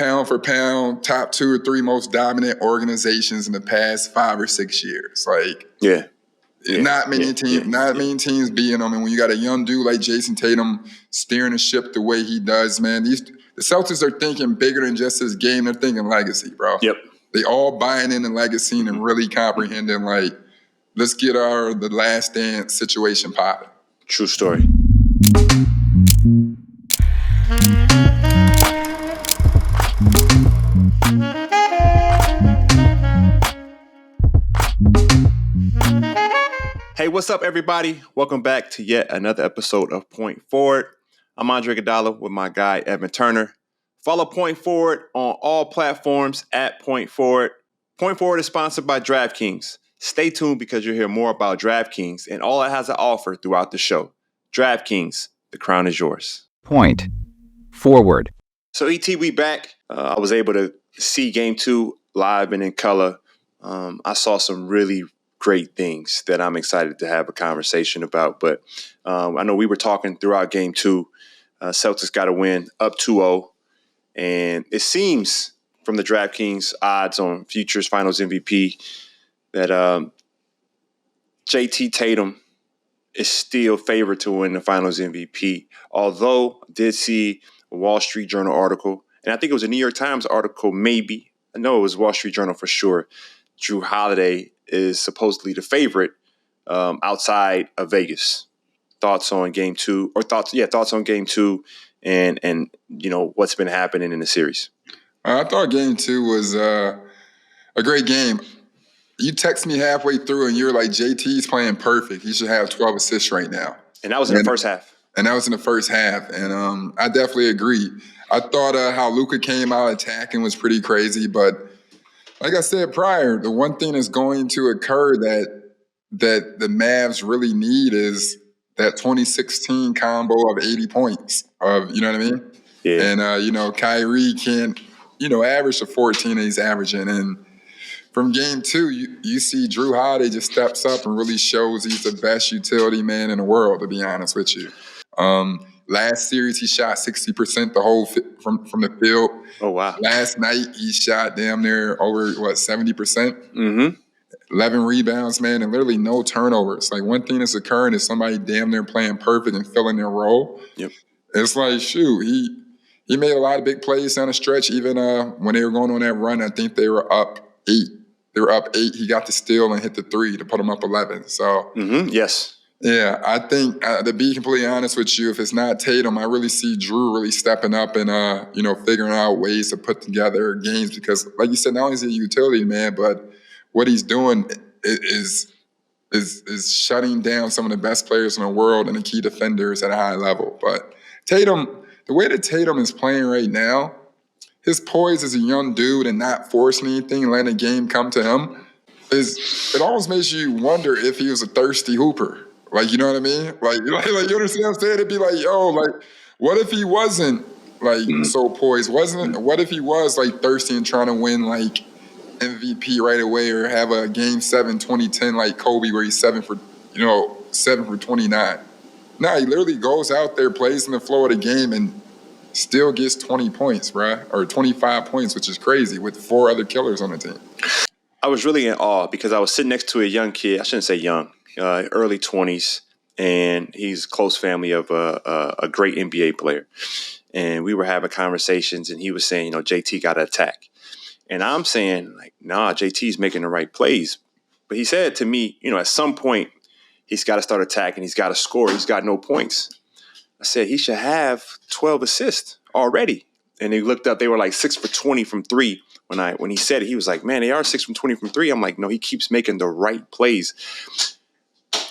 pound for pound, top 2 or 3 most dominant organizations in the past 5 or 6 years. Like, not many teams beating them. And when you got a young dude like Jason Tatum steering the ship the way he does, man, the Celtics are thinking bigger than just his game. They're thinking legacy, bro. Yep. They all buying in the legacy and really comprehending, like, let's get the last dance situation popping. True story. Hey, what's up, everybody? Welcome back to yet another episode of Point Forward. I'm Andre Iguodala with my guy, Evan Turner. Follow Point Forward on all platforms at Point Forward. Point Forward is sponsored by DraftKings. Stay tuned because you'll hear more about DraftKings and all it has to offer throughout the show. DraftKings, the crown is yours. Point Forward. So, ET, we back. I was able to see Game 2 live and in color. I saw some really great things that I'm excited to have a conversation about. But I know we were talking throughout Game 2. Celtics got a win up 2-0. And it seems from the DraftKings odds on Futures Finals MVP that JT Tatum is still favored to win the Finals MVP. Although I did see a Wall Street Journal article, and I think it was a New York Times article, maybe. I know it was Wall Street Journal for sure. Drew Holiday is supposedly the favorite outside of Vegas. Thoughts on Game 2, or thoughts on Game 2 and you know what's been happening in the series. I thought Game 2 was a great game. You text me halfway through and you're like, JT's playing perfect. He should have 12 assists right now. And that was in the first half. And that was in the first half. And I definitely agree. I thought how Luka came out attacking was pretty crazy. But like I said prior, the one thing that's going to occur that the Mavs really need is that 2016 combo of 80 points. You know what I mean? Yeah. And, Kyrie can't, average the 14 that he's averaging. And from Game 2, you see Drew Holiday just steps up and really shows he's the best utility man in the world, to be honest with you. Last series, he shot 60% the whole from the field. Oh, wow. Last night, he shot damn near over, 70%? Mm-hmm. 11 rebounds, man, and literally no turnovers. Like, one thing that's occurring is somebody damn near playing perfect and filling their role. Yep. It's like, shoot, he made a lot of big plays down the stretch. Even when they were going on that run, I think they were up 8. They were up 8. He got the steal and hit the 3 to put them up 11. So, yes. Yeah, I think, to be completely honest with you, if it's not Tatum, I really see Drew really stepping up and, figuring out ways to put together games because, like you said, not only is he a utility man, but what he's doing is shutting down some of the best players in the world and the key defenders at a high level. But Tatum, the way that Tatum is playing right now, his poise as a young dude and not forcing anything, letting the game come to him, it almost makes you wonder if he was a thirsty hooper. Like, you know what I mean? Like you understand what I'm saying? It'd be like, what if he wasn't so poised? What if he was thirsty and trying to win MVP right away or have a Game 7 2010 like Kobe where he's 7 for 29? Nah, he literally goes out there, plays in the flow of the game, and still gets 20 points, bruh, or 25 points, which is crazy, with 4 other killers on the team. I was really in awe because I was sitting next to a young kid. I shouldn't say young, early 20s, and he's close family of a great NBA player. And we were having conversations, and he was saying, JT got to attack. And I'm saying, nah, JT's making the right plays. But he said to me, at some point, he's got to start attacking. He's got to score. He's got no points. I said, he should have 12 assists already. And he looked up, they were 6 for 20 from 3. When he said it, he was like, man, they are 6 from 20 from 3. I'm like, no, he keeps making the right plays.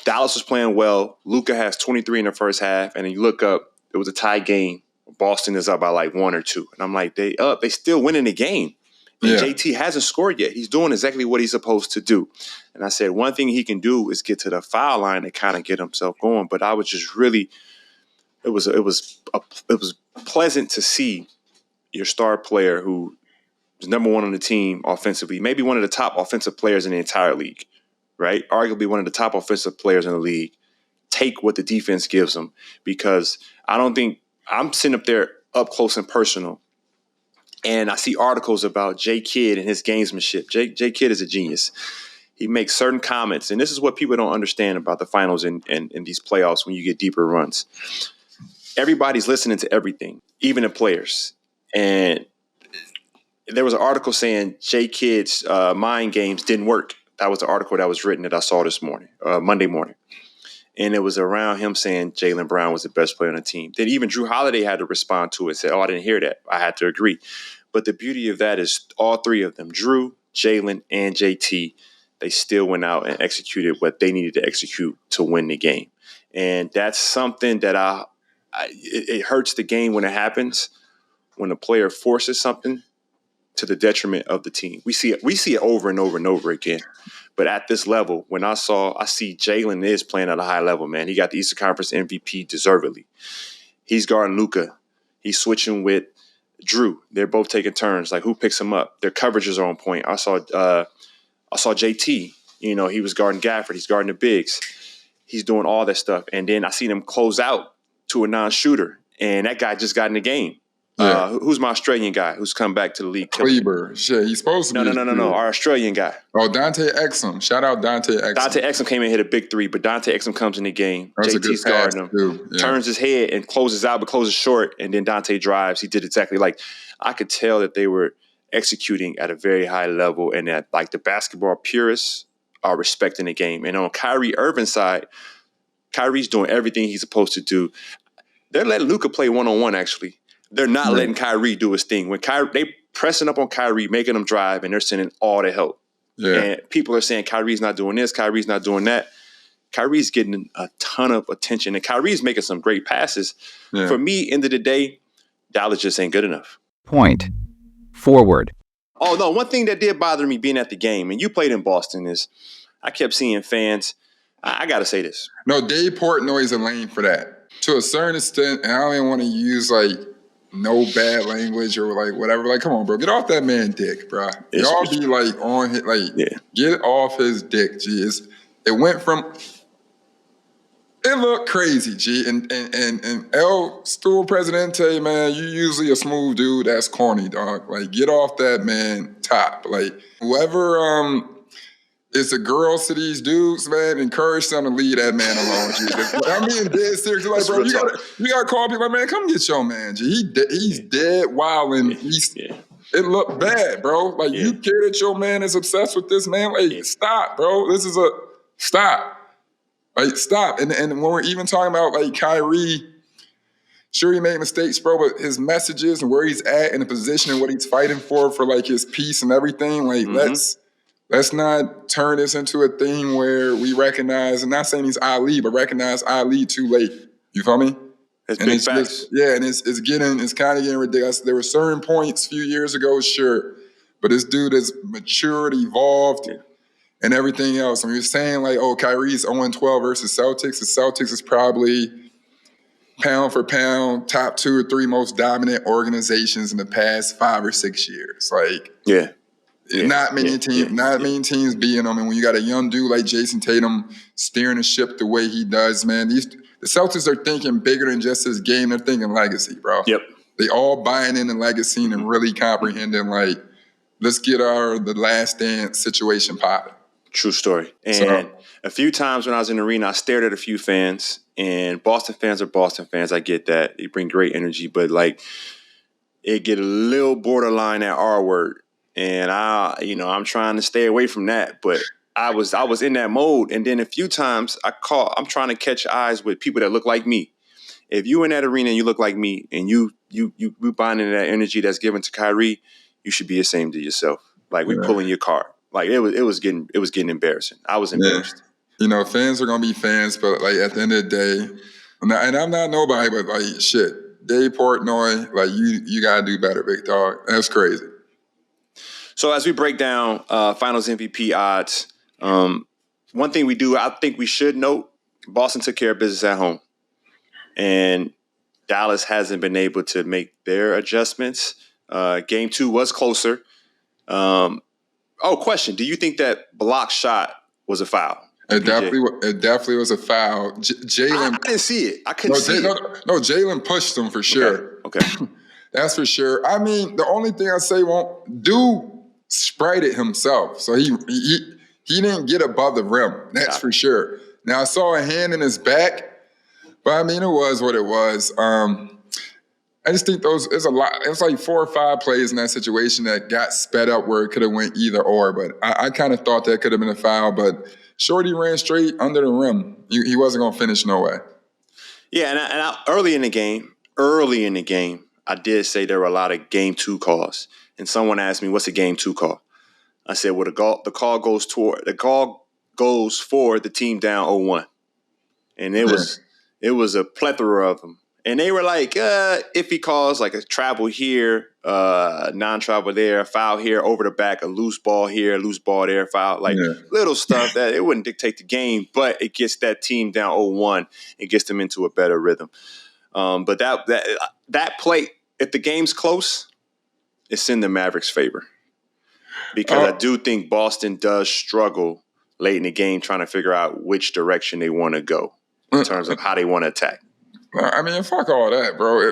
Dallas was playing well. Luka has 23 in the first half. And then you look up, it was a tie game. Boston is up by 1 or 2. And I'm like, they still winning the game. And JT hasn't scored yet. He's doing exactly what he's supposed to do. And I said, one thing he can do is get to the foul line and kind of get himself going. But I was just really, it was pleasant to see your star player who is number 1 on the team offensively, maybe one of the top offensive players in the entire league, right? Arguably one of the top offensive players in the league, take what the defense gives him. Because I don't think I'm sitting up there up close and personal. And I see articles about J. Kidd and his gamesmanship. J. Kidd is a genius. He makes certain comments, and this is what people don't understand about the finals and these playoffs when you get deeper runs. Everybody's listening to everything, even the players. And there was an article saying J. Kidd's mind games didn't work. That was the article that was written that I saw this morning, Monday morning. And it was around him saying Jaylen Brown was the best player on the team. Then even Drew Holiday had to respond to it and say, I didn't hear that. I had to agree. But the beauty of that is all three of them, Drew, Jaylen, and JT, they still went out and executed what they needed to execute to win the game. And that's something that it hurts the game when it happens, when a player forces something to the detriment of the team. We see it over and over and over again. But at this level, when I see Jaylen is playing at a high level, man. He got the Eastern Conference MVP deservedly. He's guarding Luka. He's switching with Drew. They're both taking turns. Like, who picks him up? Their coverages are on point. I saw JT. You know, he was guarding Gafford. He's guarding the bigs. He's doing all that stuff. And then I seen him close out to a non-shooter. And that guy just got in the game. Yeah. Who's my Australian guy who's come back to the league? Kleber. Shit, he's supposed to be. No. Our Australian guy. Oh, Dante Exum. Shout out Dante Exum. Dante Exum came and hit a big three, but Dante Exum comes in the game. That's JT's guarding him. Yeah. Turns his head and closes out, but closes short. And then Dante drives. He did exactly like I could tell that they were executing at a very high level and that like the basketball purists are respecting the game. And on Kyrie Irving's side, Kyrie's doing everything he's supposed to do. They're letting Luka play one-on-one, actually. They're not letting Kyrie do his thing. When they pressing up on Kyrie, making him drive, and they're sending all the help. Yeah. And people are saying Kyrie's not doing this, Kyrie's not doing that. Kyrie's getting a ton of attention, and Kyrie's making some great passes. Yeah. For me, end of the day, Dallas just ain't good enough. Point. Forward. Oh, no, one thing that did bother me being at the game, and you played in Boston, is I kept seeing fans. I got to say this. No, Dave Portnoy is a lane for that. To a certain extent, and I don't even want to use, like, no bad language or like whatever. Like, come on, bro. Get off that man dick, bro. Y'all be like on his, like, get off his dick, G. It went from, it looked crazy, G. And El Stool Presidente, man, you usually a smooth dude. That's corny, dog. Like, get off that man top. Like, whoever is the girls to these dudes, man, encourage them to leave that man alone, G. I'm being dead serious. Like, bro, you gotta call people like, man, come get your man, G. He's dead wild and it looked bad, bro. Like, you care that your man is obsessed with this man? Like, stop, bro. This is a stop. Like, stop. And when we're even talking about like Kyrie, sure he made mistakes, bro, but his messages and where he's at and the position and what he's fighting for like his peace and everything, like let's not turn this into a thing where we recognize, and not saying he's Ali, but recognize Ali too late. You feel me? It's big facts. And it's kind of getting ridiculous. There were certain points a few years ago, sure, but this dude has matured, evolved, and everything else. And you're saying like, oh, Kyrie's 0-12 versus Celtics. The Celtics is probably pound for pound top 2 or 3 most dominant organizations in the past 5 or 6 years. Like, not many teams beating them. And when you got a young dude like Jason Tatum steering the ship the way he does, man, the Celtics are thinking bigger than just this game. They're thinking legacy, bro. Yep. They all buying in the legacy and really comprehending, like, let's get the last dance situation popping. True story. And a few times when I was in the arena, I stared at a few fans, and Boston fans are Boston fans. I get that. They bring great energy, but like, it get a little borderline that R word. And I'm trying to stay away from that, but I was in that mode. And then a few times I'm trying to catch eyes with people that look like me. If you in that arena and you look like me and you buying into that energy that's given to Kyrie, you should be ashamed of yourself. Like, we pulling your car. Like, it was getting embarrassing. I was embarrassed. You know, fans are gonna be fans, but like at the end of the day, and I'm not nobody, but like shit, Dave Portnoy, like you gotta do better, big dog. That's crazy. So as we break down Finals MVP odds, one thing I think we should note, Boston took care of business at home. And Dallas hasn't been able to make their adjustments. Game 2 was closer. Question. Do you think that block shot was a foul? It definitely was a foul. Jaylen. I didn't see it. I couldn't see it. No, Jaylen pushed him for sure. Okay. That's for sure. I mean, the only thing I say dude sprayed it himself. So he didn't get above the rim. That's for sure. Now I saw a hand in his back, but I mean, it was what it was. I just think it's a lot. It's like 4 or 5 plays in that situation that got sped up where it could have went either or. But I kind of thought that could have been a foul. But Shorty ran straight under the rim. He wasn't going to finish no way. Yeah, and early in the game, I did say there were a lot of game 2 calls. And someone asked me, what's a game 2 call? I said, well, the call goes for the team down 0-1. And it was a plethora of them. And they were like, iffy calls, like a travel here, non-travel there, a foul here, over the back, a loose ball here, a loose ball there, foul. Like little stuff that it wouldn't dictate the game, but it gets that team down 0-1 and gets them into a better rhythm. But that play, if the game's close, it's in the Mavericks' favor. Because I do think Boston does struggle late in the game trying to figure out which direction they want to go in terms of how they want to attack. I mean, fuck all that, bro.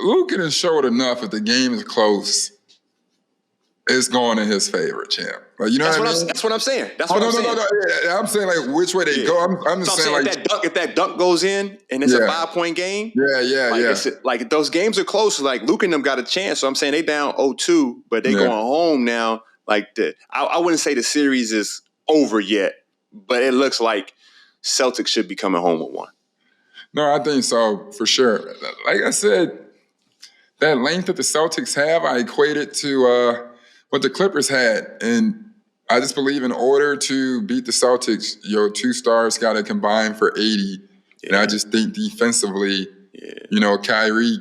Luka has showed enough. If the game is close, it's going in his favor, champ. Like, you know what I mean? That's what I'm saying. No. Yeah, I'm saying like which way they go. I'm just saying like if that dunk goes in and it's a 5-point game. Like those games are close. Like Luka and them got a chance. So I'm saying they down 0-2, but they going home now. Like I wouldn't say the series is over yet, but it looks like Celtics should be coming home with one. No, I think so, for sure. Like I said, that length that the Celtics have, I equate it to what the Clippers had. And I just believe in order to beat the Celtics, your 2 stars got to combine for 80. Yeah. And I just think defensively, Kyrie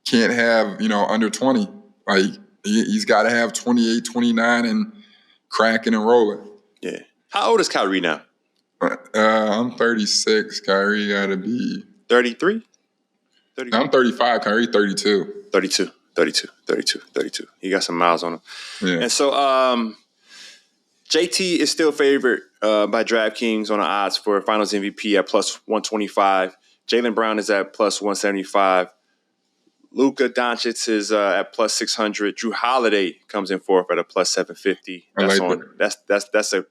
can't have, under 20. Like, he's got to have 28, 29 and cracking and rolling. Yeah. How old is Kyrie now? I'm 36. Kyrie got to be 33? I'm 35. Kyrie 32. 32. He got some miles on him. Yeah. And so JT is still favored by DraftKings on the odds for Finals MVP at plus 125. Jaylen Brown is at plus 175. Luka Doncic is at plus 600. Drew Holiday comes in fourth at a plus 750.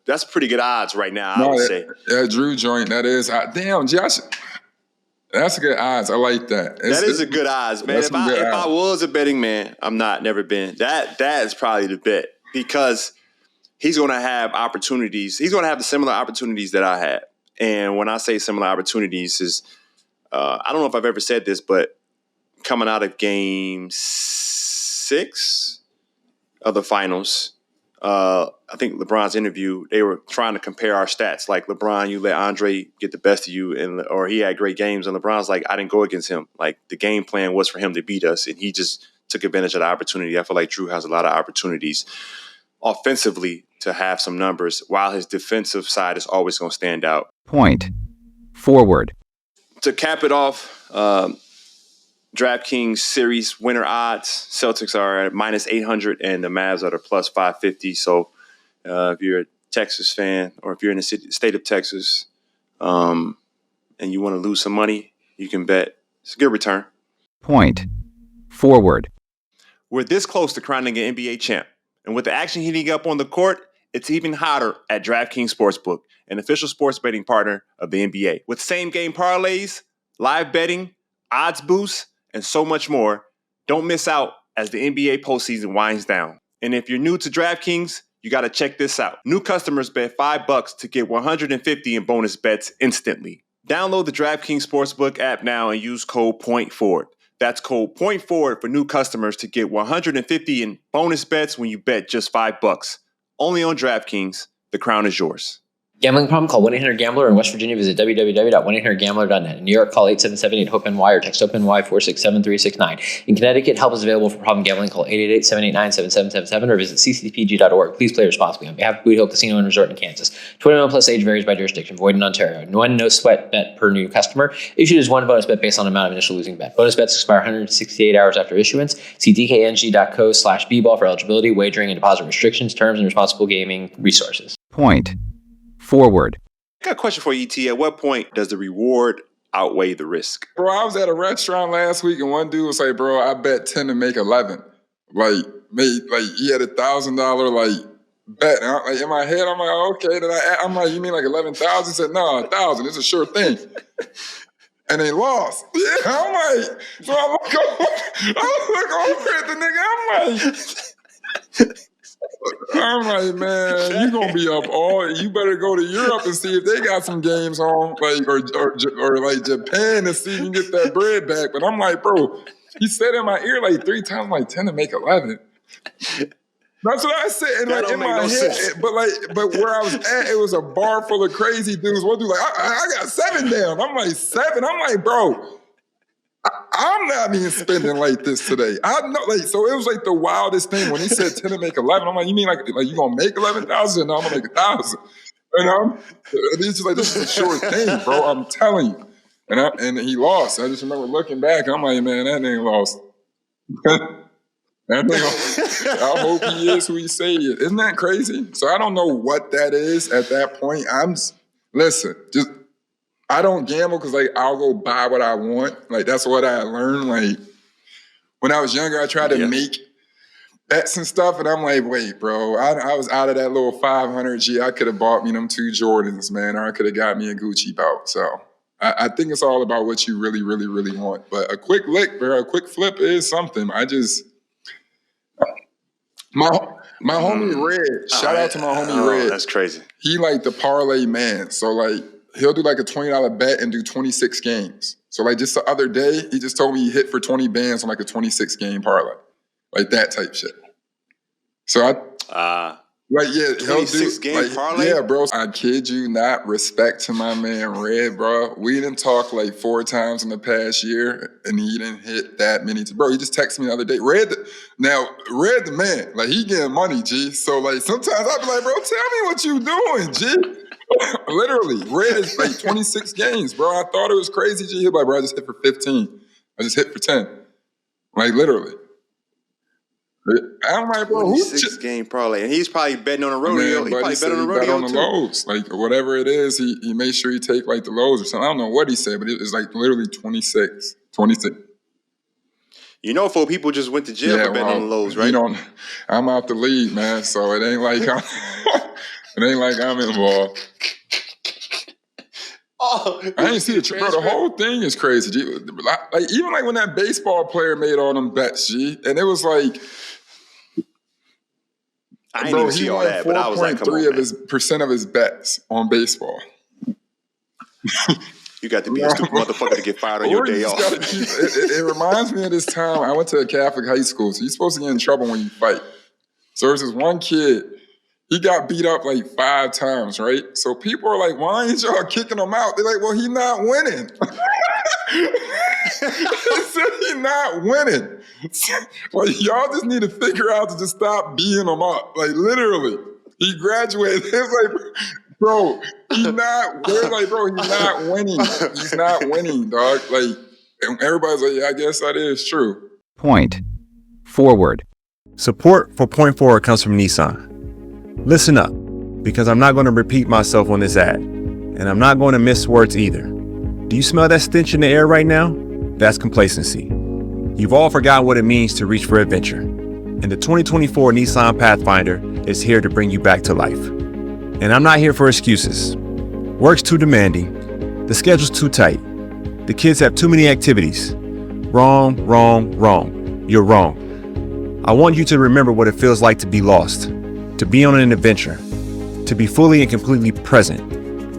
That's pretty good odds right now, I would say. Yeah, Drew joint, that is. Damn, Josh, that's good odds. I like that. That is a good odds, man. If I was a betting man, I'm not, never been. That is probably the bet because he's going to have opportunities. He's going to have the similar opportunities that I had. And when I say similar opportunities is, I don't know if I've ever said this, but coming out of game 6 of the finals, I think LeBron's interview, they were trying to compare our stats. Like, LeBron, you let Andre get the best of you, or he had great games. And LeBron's like, I didn't go against him. Like, the game plan was for him to beat us, and he just took advantage of the opportunity. I feel like Drew has a lot of opportunities offensively to have some numbers, while his defensive side is always going to stand out. Point. Forward. To cap it off, DraftKings series winner odds, Celtics are at minus 800 and the Mavs are at plus 550. So if you're a Texas fan or if you're in the state of Texas and you want to lose some money, you can bet. It's a good return. Point. Forward. We're this close to crowning an NBA champ. And with the action heating up on the court, it's even hotter at DraftKings Sportsbook, an official sports betting partner of the NBA. With same-game parlays, live betting, odds boosts, and so much more, don't miss out as the NBA postseason winds down. And if you're new to DraftKings, you got to check this out. New customers bet $5 to get $150 in bonus bets instantly. Download the DraftKings Sportsbook app now and use code POINTFORWARD. That's code POINTFORWARD for new customers to get $150 in bonus bets when you bet just $5. Only on DraftKings. The crown is yours. Gambling problem? Call 1-800-GAMBLER. In West Virginia, visit www.1800gambler.net. In New York, call 877-8-HOPE-NY or text HOPE-NY 467-369. In Connecticut, help is available for problem gambling. Call 888-789-7777 or visit ccpg.org. Please play responsibly. On behalf of Boot Hill Casino and Resort in Kansas. 21 plus age varies by jurisdiction. Void in Ontario. One no sweat bet per new customer. Issued as one bonus bet based on amount of initial losing bet. Bonus bets expire 168 hours after issuance. See dkng.co/bball for eligibility, wagering, and deposit restrictions, terms, and responsible gaming resources. Point. Forward. I got a question for you, ET. At what point does the reward outweigh the risk? Bro, I was at a restaurant last week and one dude was like, bro, I bet 10 to make 11. Like he had $1,000 like bet. And like in my head, I'm like, okay. Then I'm like, you mean like 11,000? He said, no, 1,000. It's a sure thing. And they lost. Yeah, I'm like, so I look over at the nigga. I'm like, man, you gonna be up all. You better go to Europe and see if they got some games on, like or like Japan, and see if you can get that bread back. But I'm like, bro, he said in my ear like 3 times, like 10 to make 11. That's what I said, and like in my head. But where I was at, it was a bar full of crazy dudes. One dude like, I got 7 down. I'm like 7. I'm like, bro, I'm not even spending like this today. I know, like, so it was like the wildest thing when he said 10 to make 11. I'm like, you mean like you gonna make 11,000? No, I'm gonna make 1,000. And he's just like, this is a sure thing, bro. I'm telling you. And he lost. I just remember looking back. I'm like, man, that nigga lost. That nigga, I hope he is who he say he is. Isn't that crazy? So I don't know what that is at that point. I don't gamble because like I'll go buy what I want. Like that's what I learned. Like when I was younger, I tried to make bets and stuff, and I'm like, wait, bro, I was out of that little 500 G. I could have bought me them 2 Jordans, man, or I could have got me a Gucci belt. So I think it's all about what you really, really, really want. But a quick lick, bro, a quick flip is something. My homie Red, shout out to my homie Red. That's crazy. He like the parlay man. So like he'll do like a $20 bet and do 26 games. So like just the other day, he just told me he hit for 20 bands on like a 26 game parlay. Like that type shit. So he'll do 26 game parlay? Yeah, bro. I kid you not, respect to my man Red, bro. We didn't talk like 4 times in the past year, and he didn't hit that many. Bro, he just texted me the other day. Red the man. Like, he getting money, G. So, like, sometimes I be like, bro, tell me what you doing, G. Literally, Red is like 26 games, bro. I thought it was crazy, G. He was like, bro, I just hit for 15. I just hit for 10. Like, literally. I'm like, bro, 26 game parlay, and he's probably betting on a rodeo. He probably bet on a rodeo on the too. lows, like whatever it is. He made sure he take like the lows or something. I don't know what he said, but it was like literally 26. You know, 4 people just went to jail for betting on the lows, right? I'm out the league, man. So it ain't like I'm involved. I didn't see it, bro. The whole thing is crazy, G. Like even like when that baseball player made all them bets, G, and it was like. I didn't even see all that, but I was like, come on, man. 4.3% of his bets on baseball. You got to be a stupid motherfucker to get fired on your day off. It reminds me of this time I went to a Catholic high school, so you're supposed to get in trouble when you fight. So there's this one kid, he got beat up like 5 times, right? So people are like, why ain't y'all kicking him out? They're like, well, he's not winning. They said he's not winning. Like, y'all just need to figure out to just stop beating him up. Like, literally. He graduated. It's like, bro, he's not winning. He's not winning, dog. Like, and everybody's like, yeah, I guess that is true. Point forward. Support for Point Forward comes from Nissan. Listen up, because I'm not going to repeat myself on this ad, and I'm not going to miss words either. Do you smell that stench in the air right now? That's complacency. You've all forgotten what it means to reach for adventure, and the 2024 Nissan Pathfinder is here to bring you back to life. And I'm not here for excuses. Work's too demanding, the schedule's too tight, the kids have too many activities. Wrong. You're wrong. I want you to remember what it feels like to be lost, to be on an adventure, to be fully and completely present.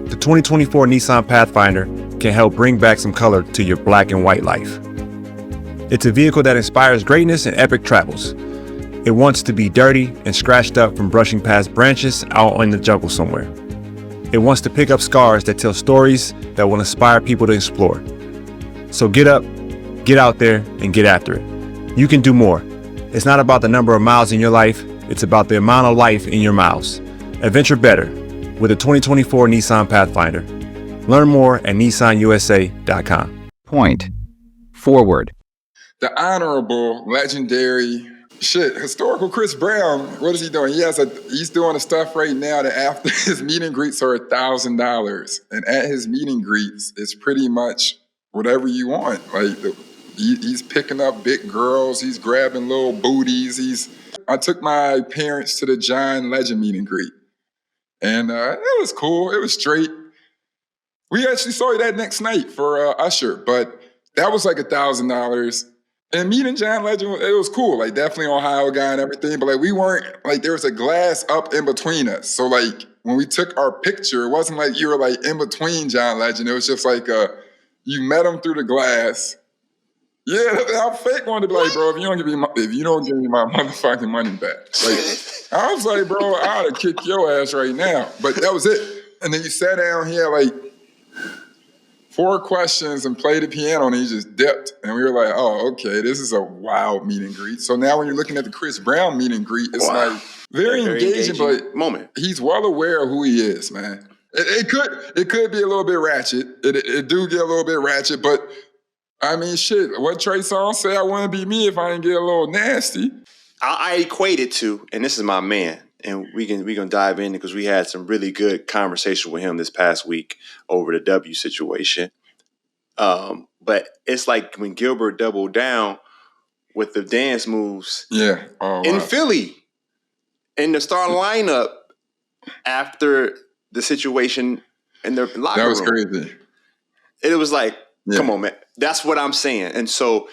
The 2024 Nissan Pathfinder can help bring back some color to your black and white life. It's a vehicle that inspires greatness and epic travels. It wants to be dirty and scratched up from brushing past branches out in the jungle somewhere. It wants to pick up scars that tell stories that will inspire people to explore. So get up, get out there, and get after it. You can do more. It's not about the number of miles in your life, it's about the amount of life in your miles. Adventure better with the 2024 Nissan Pathfinder. Learn more at nissanusa.com. Point forward. The honorable, legendary, historical Chris Brown, what is he doing? He's doing the stuff right now that after his meet and greets are $1,000. And at his meet and greets, it's pretty much whatever you want. Like he's picking up big girls. He's grabbing little booties. I took my parents to the John Legend meet and greet. And it was cool. It was straight. We actually saw that next night for Usher, but that was like $1,000. And meeting John Legend, it was cool. Like definitely Ohio guy and everything, but like we weren't like there was a glass up in between us. So like when we took our picture, it wasn't like you were like in between John Legend. It was just like you met him through the glass. Yeah, how fake wanted to be like, bro, if you don't give me my motherfucking money back. Like I was like, bro, I ought to kick your ass right now. But that was it. And then you sat down here like 4 questions and played the piano, and he just dipped. And we were like, oh, okay, this is a wild meet and greet. So now when you're looking at the Chris Brown meet and greet, it's like very engaging, but moment. He's well aware of who he is, man. It could be a little bit ratchet. It do get a little bit ratchet, but I mean, shit, what Trey Songz say, I wouldn't be me if I didn't get a little nasty. I equate it to, and this is my man, and we can dive in because we had some really good conversation with him this past week over the W situation. But it's like when Gilbert doubled down with the dance moves in Philly in the starting lineup after the situation in their locker room. That was crazy. It was like, come on, man. That's what I'm saying. And so,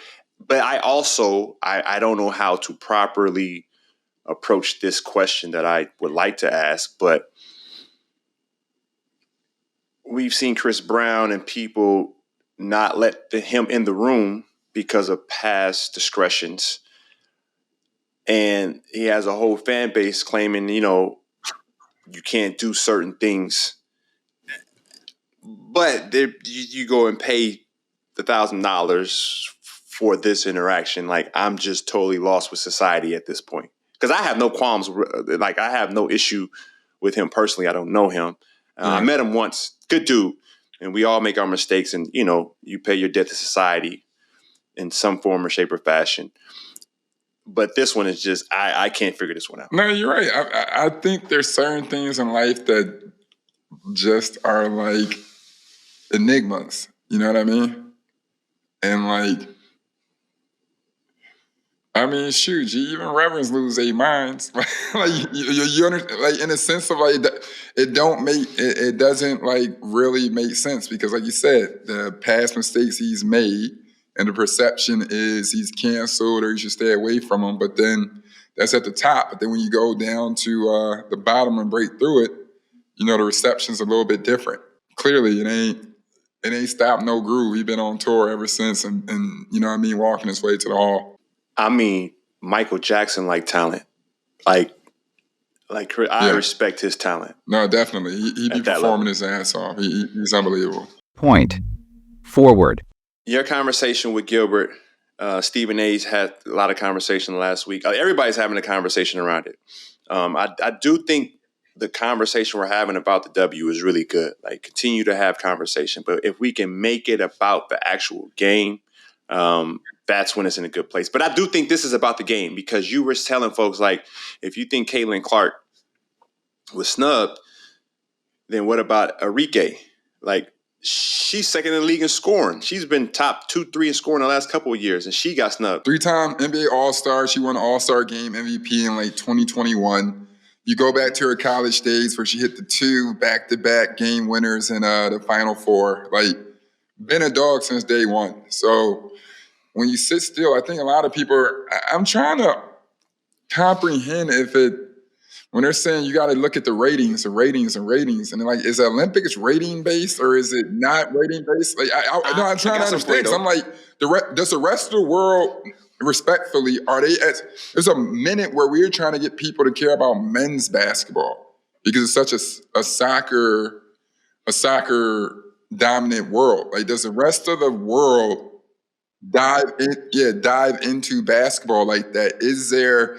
but I also, I don't know how to properly approach this question that I would like to ask, but we've seen Chris Brown and people not let him in the room because of past discretions. And he has a whole fan base claiming, you can't do certain things. But you go and pay the $1,000 for this interaction. Like, I'm just totally lost with society at this point. Because I have no qualms. Like, I have no issue with him personally. I don't know him. I met him once. Good dude. And we all make our mistakes. And, you pay your debt to society in some form or shape or fashion. But this one is just, I can't figure this one out. No, you're right. I think there's certain things in life that just are like enigmas. You know what I mean? And like, I mean, shoot, even reverends lose their minds. Like you understand, like in a sense of like it doesn't like really make sense because, like you said, the past mistakes he's made, and the perception is he's canceled or you should stay away from him. But then that's at the top. But then when you go down to the bottom and break through it, the reception's a little bit different. Clearly, it ain't stopped no groove. He's been on tour ever since, and you know what I mean, walking his way to the hall. I mean, Michael Jackson like talent. I respect his talent. No, definitely. He be performing his ass off. He's unbelievable. Point. Forward. Your conversation with Gilbert, Stephen A's had a lot of conversation last week. Everybody's having a conversation around it. I do think the conversation we're having about the W is really good. Like, continue to have conversation. But if we can make it about the actual game, that's when it's in a good place. But I do think this is about the game because you were telling folks, like, if you think Caitlin Clark was snubbed, then what about Enrique? Like, she's second in the league in scoring. She's been top 2-3 in scoring the last couple of years, and she got snubbed. 3-time NBA All-Star. She won the All-Star Game MVP in like 2021. You go back to her college days where she hit the 2 back-to-back game winners in the Final Four. Like, been a dog since day one. So when you sit still, I think a lot of people I'm trying to comprehend when they're saying you got to look at the ratings. And they're like, is the Olympics rating based or is it not rating based? Like, I'm trying to understand. I'm like, does the rest of the world, respectfully, there's a minute where we're trying to get people to care about men's basketball because it's such a soccer dominant world. Like, does the rest of the world dive into basketball like that? Is there,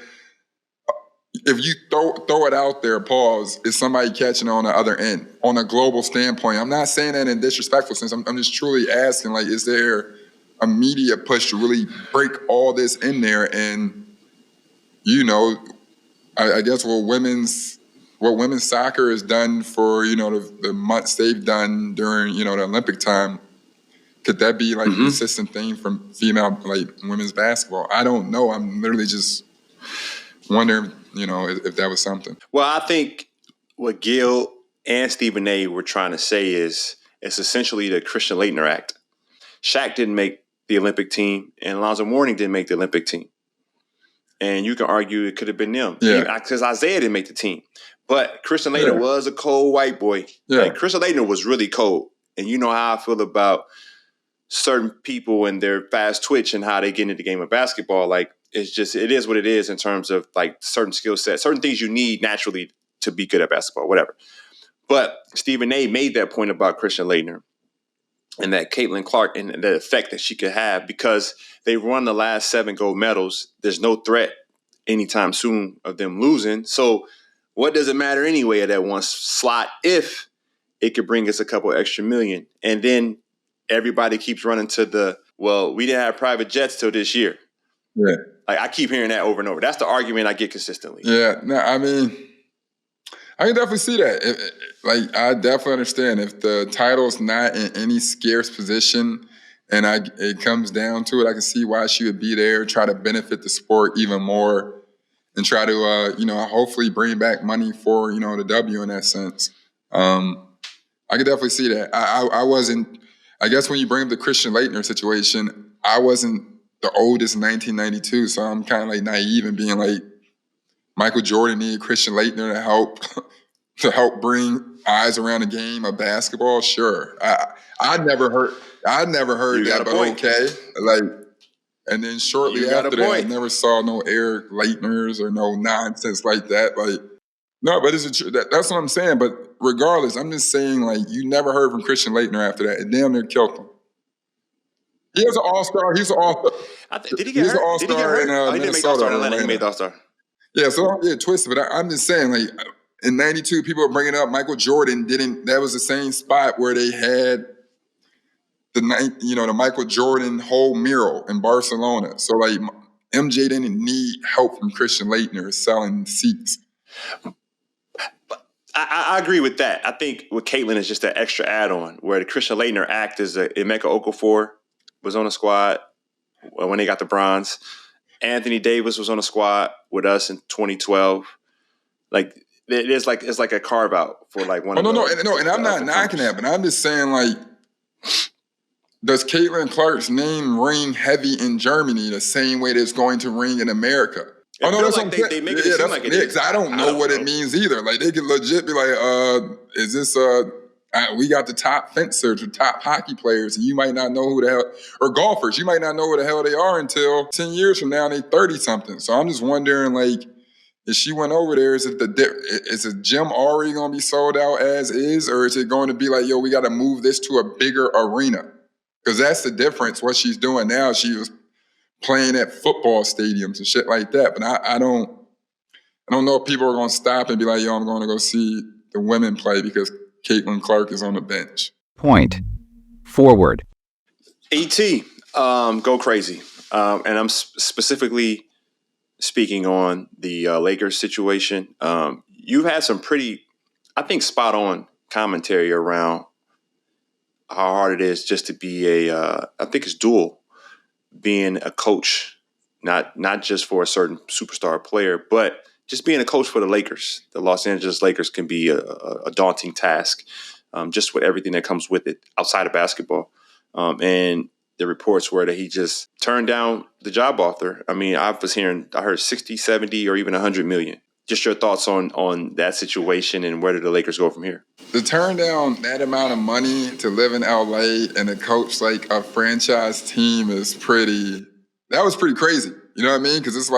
if you throw it out there, pause, is somebody catching on the other end on a global standpoint? I'm not saying that in a disrespectful sense. I'm just truly asking, like, is there a media push to really break all this in there? And, I guess what women's soccer has done for, the months they've done during, the Olympic time, Could that be like a consistent thing from female, like women's basketball? I don't know. I'm literally just wondering, if that was something. Well, I think what Gil and Stephen A. were trying to say is it's essentially the Christian Laettner Act. Shaq didn't make the Olympic team, and Alonzo Mourning didn't make the Olympic team. And you can argue it could have been them. Yeah. Because Isaiah didn't make the team. But Christian Laettner was a cold white boy. Yeah. Like, Christian Laettner was really cold. And you know how I feel about certain people and their fast twitch and how they get into the game of basketball. Like, it is what it is in terms of like certain skill sets, certain things you need naturally to be good at basketball, whatever. But Stephen A. made that point about Christian Laettner and that Caitlin Clark and the effect that she could have because they won the last 7 gold medals. There's no threat anytime soon of them losing. So what does it matter anyway at that one slot if it could bring us a couple extra million? And then everybody keeps running to we didn't have private jets till this year. Yeah. Like, I keep hearing that over and over. That's the argument I get consistently. Yeah. No, I mean, I can definitely see that. I definitely understand if the title's not in any scarce position and it comes down to it, I can see why she would be there, try to benefit the sport even more and try to, hopefully bring back money for, the W in that sense. I could definitely see that. I guess when you bring up the Christian Laettner situation, I wasn't the oldest in 1992, so I'm kind of like naive and being like, Michael Jordan needed Christian Laettner to help bring eyes around the game of basketball. Sure, I'd never heard that, but okay. And then shortly after that, I never saw no Eric Laettners or no nonsense like that. No, but that's what I'm saying. But regardless, I'm just saying, you never heard from Christian Laettner after that. It damn near killed him. He was an all-star. He's an all-star. Did he get hurt? He was an all-star in Minnesota. He didn't make the all-star in Atlanta. He made the all-star. Yeah, so don't get twisted. But I'm just saying, in 92, people were bringing up Michael Jordan that was the same spot where they had the Michael Jordan whole mural in Barcelona. So, MJ didn't need help from Christian Laettner selling seats. I agree with that. I think with Caitlin is just that extra add-on where the Christian Laettner act is Emeka Okafor was on the squad when they got the bronze. Anthony Davis was on the squad with us in 2012. It's like a carve out for one. No, and I'm not knocking that, but I'm just saying does Caitlin Clark's name ring heavy in Germany the same way that it's going to ring in America? They make it seem like it is. I don't know what it means either. They could legit be is this we got the top fencers or top hockey players, and you might not know who the hell, or golfers, you might not know who the hell they are until 10 years from now, and they 30-something. So I'm just wondering, if she went over there, is the gym already going to be sold out as is, or is it going to be we got to move this to a bigger arena? Because that's the difference. What she's doing now, she was playing at football stadiums and shit like that. But I don't know if people are going to stop and be like, I'm going to go see the women play because Caitlin Clark is on the bench. Point. Forward. ET, go crazy. And I'm specifically speaking on the Lakers situation. You've had some pretty, I think, spot on commentary around how hard it is just to be I think it's dual, being a coach, not just for a certain superstar player, but just being a coach for the Lakers. The Los Angeles Lakers can be a daunting task, just with everything that comes with it outside of basketball. And the reports were that he just turned down the job offer. I mean, I heard 60, 70, or even 100 million. Just your thoughts on that situation and where do the Lakers go from here? To turn down that amount of money to live in LA and to coach a franchise team was pretty crazy. You know what I mean? Because it's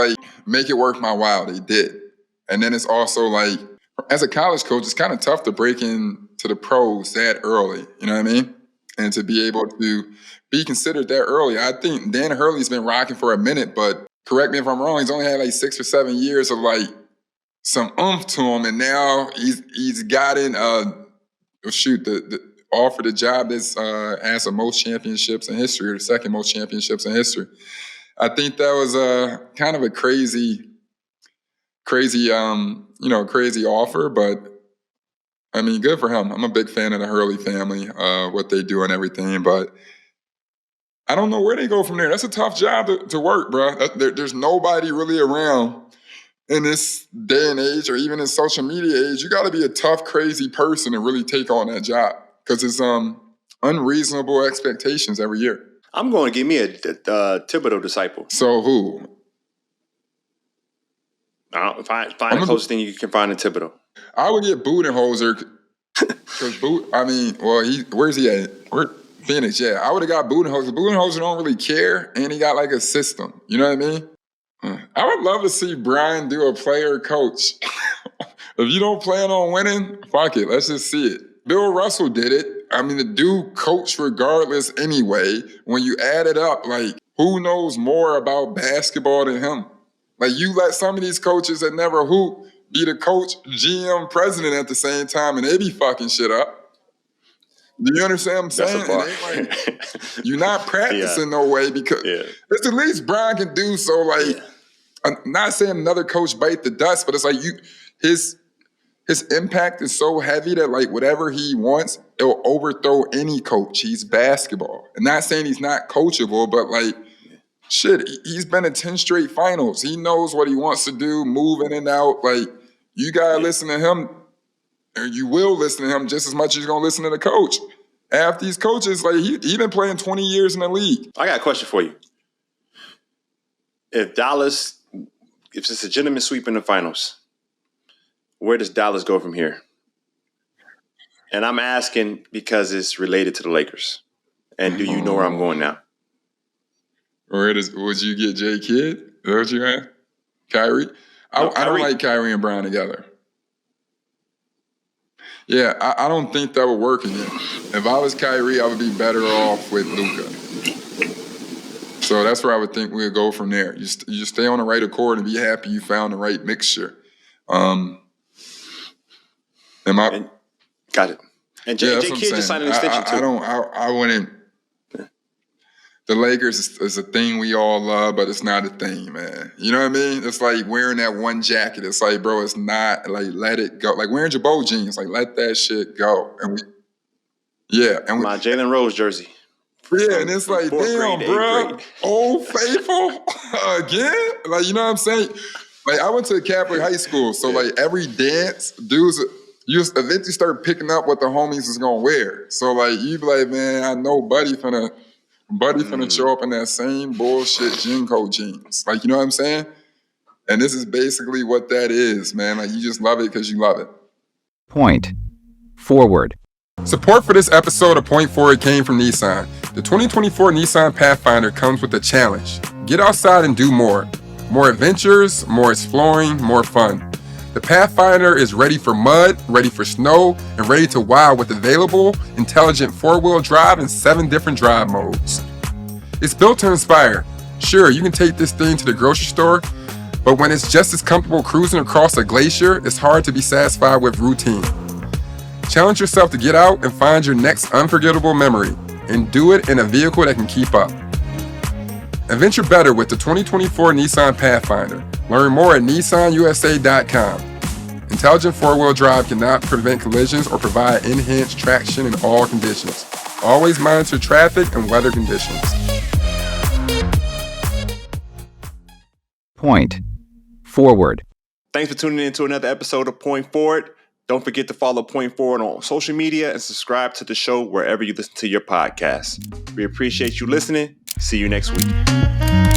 make it worth my while. They did. And then it's also as a college coach, it's kind of tough to break into the pros that early. You know what I mean? And to be able to be considered that early. I think Dan Hurley's been rocking for a minute, but correct me if I'm wrong, he's only had 6 or 7 years of some oomph to him, and now he's gotten the offer the job that's has the most championships in history, or the second most championships in history. I think that was kind of a crazy offer, but I mean, good for him. I'm a big fan of the Hurley family, what they do and everything, but I don't know where they go from there. That's a tough job to work, bro. There's nobody really around in this day and age, or even in social media age. You got to be a tough, crazy person to really take on that job, because it's unreasonable expectations every year. I'm going to give me a Thibodeau disciple. So who? Find the closest thing you can find in Thibodeau. I would get Budenholzer, because where's he at? Phoenix, yeah. I would have got Budenholzer. Budenholzer don't really care, and he got like a system. You know what I mean? I would love to see Brian do a player coach. If you don't plan on winning, fuck it. Let's just see it. Bill Russell did it. I mean, the dude coached regardless anyway. When you add it up, like, who knows more about basketball than him? Like, you let some of these coaches that never hoop be the coach, GM, president at the same time, and they be fucking shit up. Do you understand what I'm saying? You're not practicing no way, because it's the least Brian can do. So, like, I'm not saying another coach bite the dust, but it's like his impact is so heavy that, like, whatever he wants, it'll overthrow any coach. He's basketball. And not saying he's not coachable, but, like, shit, he's been in 10 straight finals. He knows what he wants to do, move in and out. Like, you gotta listen to him, or you will listen to him just as much as you're gonna listen to the coach. Half these coaches, like, he been playing 20 years in the league. I got a question for you. If it's a gentleman sweep in the finals, where does Dallas go from here? And I'm asking because it's related to the Lakers. And do you know where I'm going now? Would you get J. Kidd? Is that what you asked? Kyrie? I don't like Kyrie and Brown together. Yeah, I don't think that would work again. If I was Kyrie, I would be better off with Luka. So that's where I would think we'd go from there. You just stay on the right accord and be happy you found the right mixture. Got it. And J. Kidd just signed an extension too. I wouldn't. The Lakers is a thing we all love, but it's not a thing, man. You know what I mean? It's like wearing that one jacket. It's like, bro, it's not, like, let it go. Like wearing Jabot jeans, like, let that shit go. And my Jalen Rose jersey. Yeah, and it's like, damn, bro, Old Faithful again? Like, you know what I'm saying? Like, I went to a Catholic high school, so like every dance, dudes, you just eventually start picking up what the homies is gonna wear. So like, you be like, man, I know Buddy finna show up in that same bullshit Jinko jeans. Like, you know what I'm saying? And this is basically what that is, man. Like, you just love it because you love it. Point forward. Support for this episode of Point Forward came from Nissan. The 2024 Nissan Pathfinder comes with a challenge. Get outside and do more. More adventures, more exploring, more fun. The Pathfinder is ready for mud, ready for snow, and ready to wow with available, intelligent 4-wheel drive in 7 different drive modes. It's built to inspire. Sure, you can take this thing to the grocery store, but when it's just as comfortable cruising across a glacier, it's hard to be satisfied with routine. Challenge yourself to get out and find your next unforgettable memory, and do it in a vehicle that can keep up. Adventure better with the 2024 Nissan Pathfinder. Learn more at nissanusa.com. Intelligent 4-wheel drive cannot prevent collisions or provide enhanced traction in all conditions. Always monitor traffic and weather conditions. Point forward. Thanks for tuning in to another episode of Point Forward. Don't forget to follow Point Forward on social media and subscribe to the show wherever you listen to your podcasts. We appreciate you listening. See you next week.